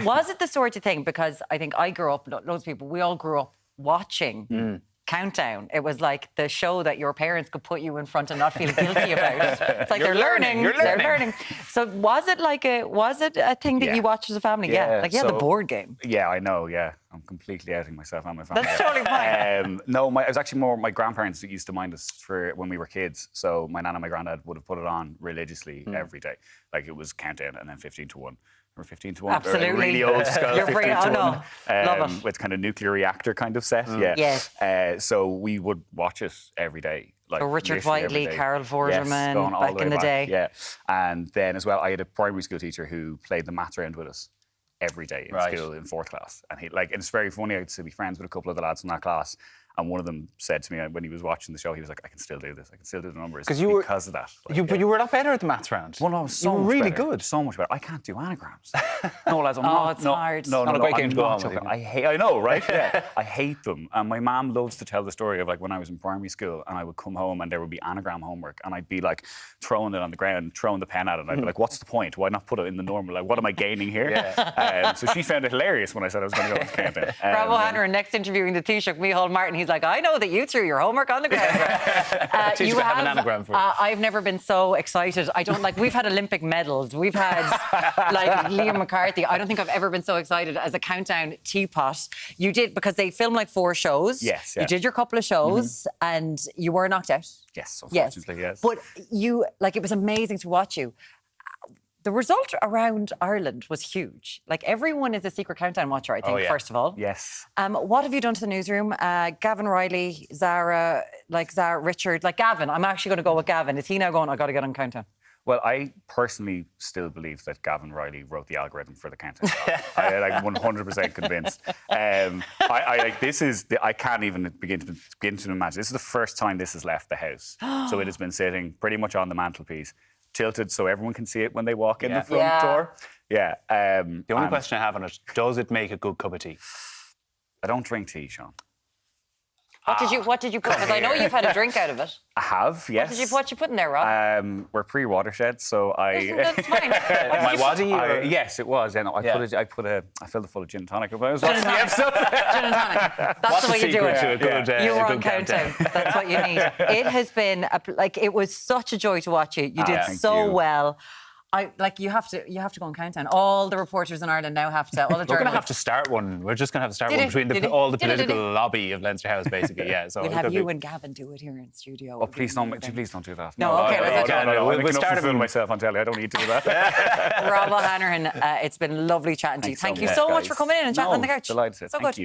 Was it the sort of thing, because I think I grew up, loads of people, we all grew up watching Countdown. It was like the show that your parents could put you in front and not feel guilty about. It's like they're learning. They're learning. So was it a thing that you watched as a family? Yeah. Like the board game. Yeah, I know, yeah. I'm completely outing myself and my family. That's totally fine. No, it was actually more my grandparents that used to mind us for when we were kids. So my nan and my granddad would have put it on religiously every day. Like it was Countdown and then 15 to 1. Or 15 to 1. Absolutely. Really old school 15 to 1. Love it. With kind of nuclear reactor kind of set. Yes. So we would watch it every day. Like Richard Whiteley, Carol Vorderman, back in the day. Yeah. And then as well, I had a primary school teacher who played the maths round with us every day in school in 4th class. And and it's very funny, I used to be friends with a couple of the lads in that class. And one of them said to me when he was watching the show, he was like, I can still do this. I can still do the numbers because of that. Like, but you were a lot better at the maths round. Well, no, so you were really good. So much better. I can't do anagrams. No, lads, I'm not. It's hard. Not a great game to go on with. I know, right? Yeah. I hate them. And my mum loves to tell the story of like when I was in primary school and I would come home and there would be anagram homework and I'd be like throwing it on the ground, throwing the pen at it. And I'd be like, what's the point? Why not put it in the normal? Like, what am I gaining here? So she found it hilarious when I said I was going to go on Countdown. Rob O'Hanrahan, next interviewing the Taoiseach, Micheál Martin, he's like, I know that you threw your homework on the ground. You have an anagram for it. I've never been so excited. I don't we've had Olympic medals. We've had like Liam McCarthy. I don't think I've ever been so excited as a Countdown teapot. You did, because they filmed like 4 shows. Yes. You did your couple of shows and you were knocked out. Yes, unfortunately, yes. But you, it was amazing to watch you. The result around Ireland was huge. Like, everyone is a secret Countdown watcher, I think, first of all. Yes. What have you done to the newsroom? Gavin Riley, Zara, Richard, Gavin. I'm actually going to go with Gavin. Is he now going, I got to get on Countdown? Well, I personally still believe that Gavin Riley wrote the algorithm for the Countdown. I'm 100% convinced. I can't even begin to imagine. This is the first time this has left the house. So it has been sitting pretty much on the mantelpiece, tilted so everyone can see it when they walk in the front door. Yeah. The only question I have on it, does it make a good cup of tea? I don't drink tea, Sean. What did you put? Because I know you've had a drink out of it. I have, yes. What you put in there, Rob? We're pre-watershed, so That's fine. My waddy? Yes, it was. I filled it full of gin tonic. I was watching the episode. Gin and tonic. That's the way you do it. You were on Countdown. That's what you need. It has been it was such a joy to watch you. You did so well. You have to go on Countdown. All the reporters in Ireland now have to. All the journalists. We're going to have to start one. We're just going to have to start one between all the political lobby of Leinster House, basically. Yeah. So we'll have you and Gavin do it here in studio. Oh, please don't do that. No, okay. We'll start it myself on telly. I don't need to do that. Rob O'Hanrahan, it's been lovely chatting to you. Thank you so much for coming in and chatting on the couch. Delighted. So good.